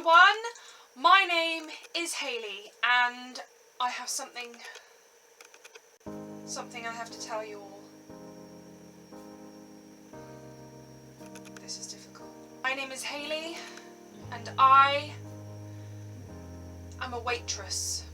everyone, my name is Haley and I have something I have to tell you all. This is difficult. My name is Haley and I am a waitress.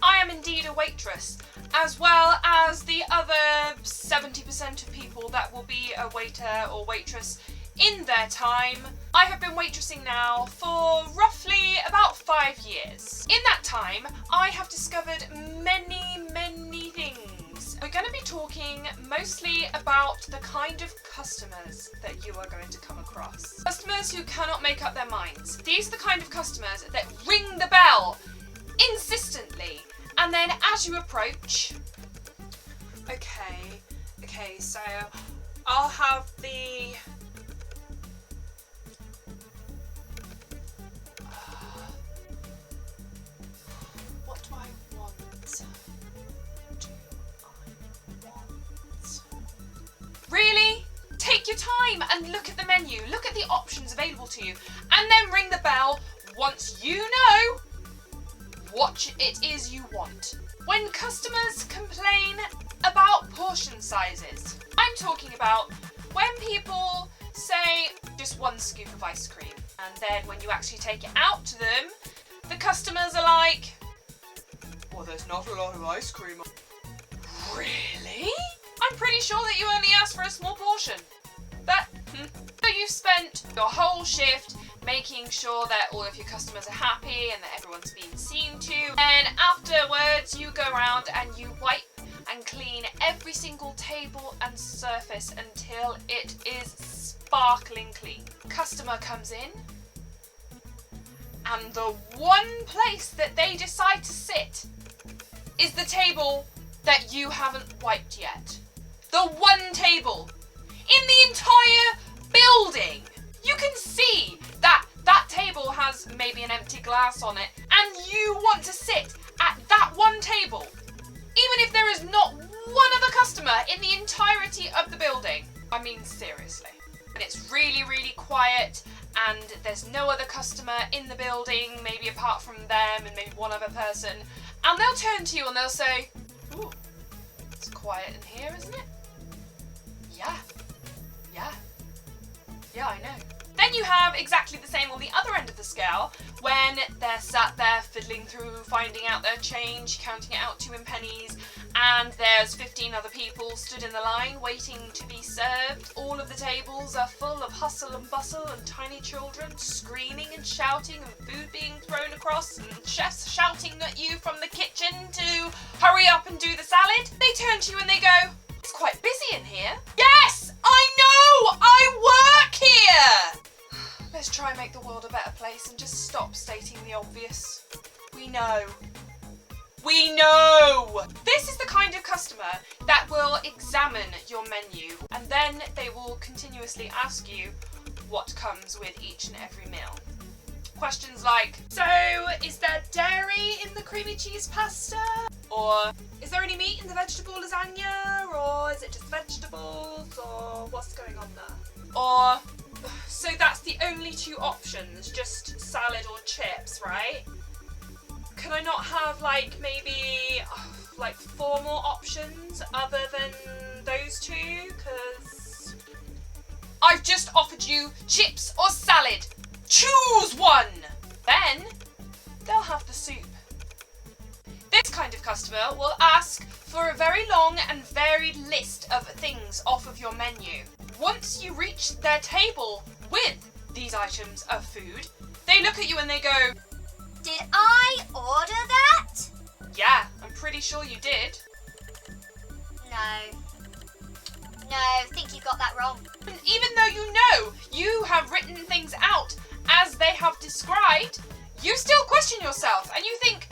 I am indeed a waitress, as well as the other 70% of people that will be a waiter or waitress in their time. I have been waitressing now for roughly about 5 years. In that time, I have discovered many things. We're going to be talking mostly about the kind of customers that you are going to come across. Customers who cannot make up their minds. These are the kind of customers that ring the bell insistently, and then as you approach, okay, so I'll have the what do I want? Really? Take your time and look at the menu, look at the options available to you, and then ring the bell once you know what it is you want. When customers complain about portion sizes, I'm talking about when people say just 1 scoop of ice cream, and then when you actually take it out to them, the customers are like, well, there's not a lot of ice cream. Really? I'm pretty sure that you only asked for a small portion. But so you've spent your whole shift making sure that all of your customers are happy and that everyone's being seen to. And afterwards you go around and you wipe and clean every single table and surface until it is sparkling clean. Customer comes in and the one place that they decide to sit is the table that you haven't wiped yet. The one table in the entire building. You can see that that table has maybe an empty glass on it, and you want to sit at that one table, even if there is not one other customer in the entirety of the building. I mean, seriously. And it's really quiet, and there's no other customer in the building, maybe apart from them and maybe one other person, and they'll turn to you and they'll say, ooh, it's quiet in here, isn't it? Yeah, I know. Then you have exactly the same on the other end of the scale, when they're sat there fiddling through, finding out their change, counting it out 2 in pennies, and there's 15 other people stood in the line waiting to be served. All of the tables are full of hustle and bustle and tiny children screaming and shouting and food being thrown across and chefs shouting at you from the kitchen to hurry up and do the salad. They turn to you and they go, it's quite busy in here. Yes, I know! I work here! Let's try and make the world a better place and just stop stating the obvious. We know. This is the kind of customer that will examine your menu, and then they will continuously ask you what comes with each and every meal. Questions like, so is there dairy in the creamy cheese pasta? Or is there any meat in the vegetable lasagna? Or is it just vegetables? Or what's going on there? Or, so that's the only 2 options, just salad or chips, right? Can I not have maybe 4 more options other than those 2? Because I've just offered you chips or salad. Choose one! Then they'll have the soup. This kind of customer will ask for a very long and varied list of things off of your menu. Once you reach their table with these items of food, they look at you and they go, did I order that? Yeah, I'm pretty sure you did. No, I think you got that wrong. And even though you know you have written things out as they have described, you still question yourself and you think,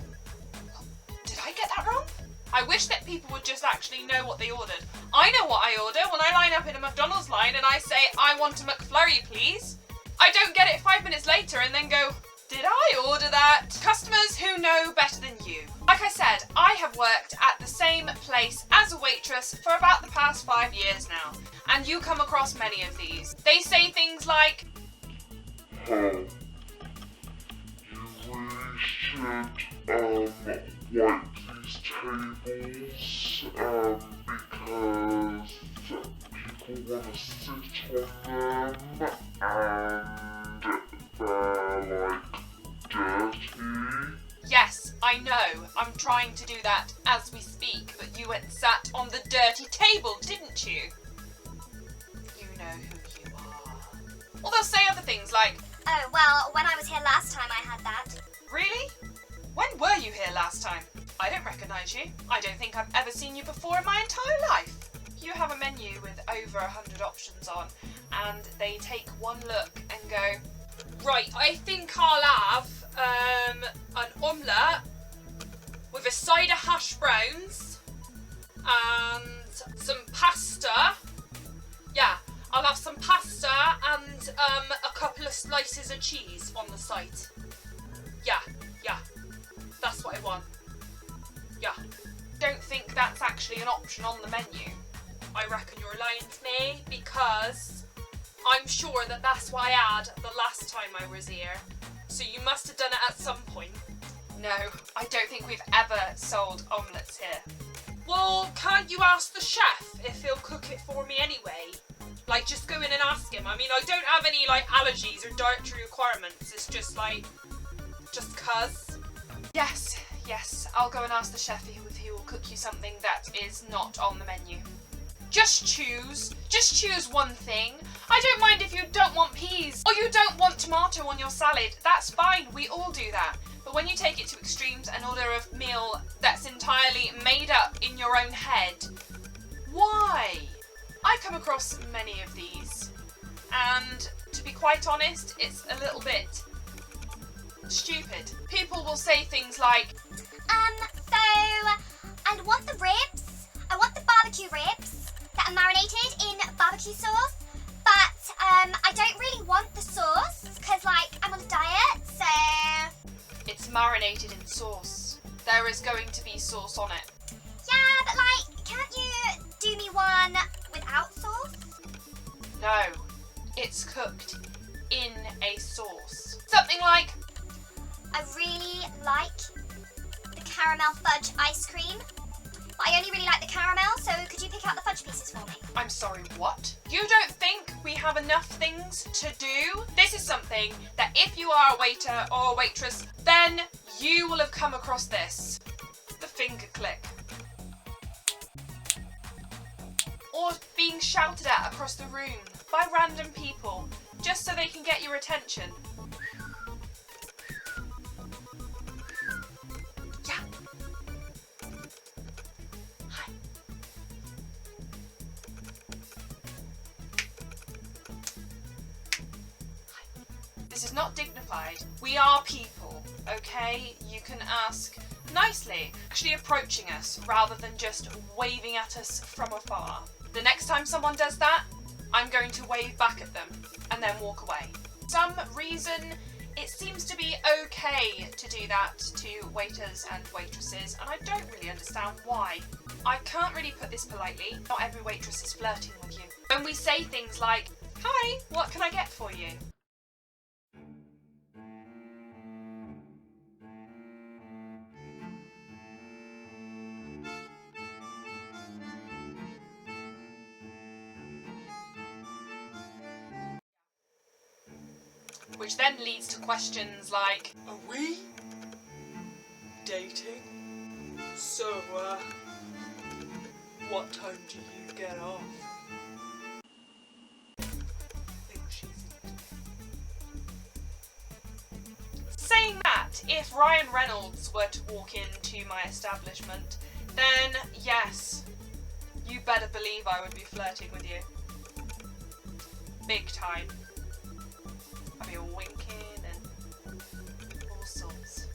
did I get that wrong? I wish that people would just actually know what they ordered. I know what I order when I line up in a McDonald's line and I say, I want a McFlurry, please. I don't get it 5 minutes later and then go, did I order that? Customers who know better than you. Like I said, I have worked at the same place as a waitress for about the past 5 years now, and you come across many of these. They say things like, Hey, wipe these tables because people want to sit on them and they're like dirty. Yes, I know. I'm trying to do that as we speak, but you went and sat on the dirty table, didn't you? You know who you are. Or they'll say other things like, Oh, well, when I was here last time I had that. really? When were you here last time? I don't recognise you. I don't think I've ever seen you before in my entire life. You have a menu with over 100 options on, and they take one look and go, right, I think I'll have an omelette with a side of hash browns and some pasta. Yeah, I'll have some pasta and a couple of slices of cheese on the side. Yeah, that's what I want. Yeah. Don't think that's actually an option on the menu. I reckon you're lying to me because I'm sure that that's what I had the last time I was here. So you must have done it at some point. No, I don't think we've ever sold omelettes here. Well, can't you ask the chef if he'll cook it for me anyway? Like, just go in and ask him. I mean, I don't have any, like, allergies or dietary requirements. It's just, like, just cuz. Yes, I'll go and ask the chef if he will cook you something that is not on the menu. Just choose one thing. I don't mind if you don't want peas or you don't want tomato on your salad. That's fine, we all do that. But when you take it to extremes and order a meal that's entirely made up in your own head, why? I come across many of these, and to be quite honest, it's a little bit stupid. People will say things like, I want the ribs. I want the barbecue ribs that are marinated in barbecue sauce, but I don't really want the sauce because, like, I'm on a diet, so... it's marinated in sauce. There is going to be sauce on it. Yeah, but, like, can't you do me one without sauce? No, it's cooked in a sauce. Something like, I really like the caramel fudge ice cream, but I only really like the caramel, so could you pick out the fudge pieces for me? I'm sorry, what? You don't think we have enough things to do? This is something that if you are a waiter or a waitress, then you will have come across this. The finger click. Or being shouted at across the room by random people, just so they can get your attention. Yeah. Hi. This is not dignified. We are people, okay? You can ask nicely, actually approaching us rather than just waving at us from afar. The next time someone does that, I'm going to wave back at them and then walk away. For some reason, it seems to be okay to do that to waiters and waitresses, and I don't really understand why. I can't really put this politely. Not every waitress is flirting with you. When we say things like, "Hi, what can I get for you?" Which then leads to questions like, are we dating? So, what time do you get off? Saying that, if Ryan Reynolds were to walk into my establishment, then yes, you better believe I would be flirting with you. Big time. I'll be winking and all sorts.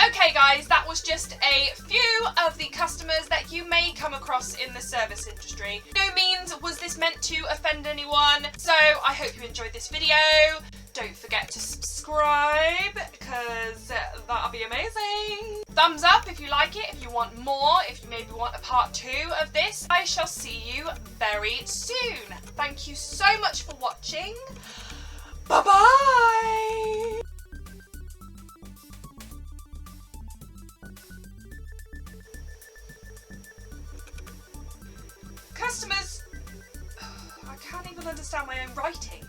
Okay guys, that was just a few of the customers that you may come across in the service industry. No means was this meant to offend anyone, so I hope you enjoyed this video. Don't forget to subscribe, because that'll be amazing. Thumbs up if you like it, if you want more, if you maybe want a part 2 of this. I shall see you very soon. Thank you so much for watching. Bye-bye. customers... I can't even understand my own writing.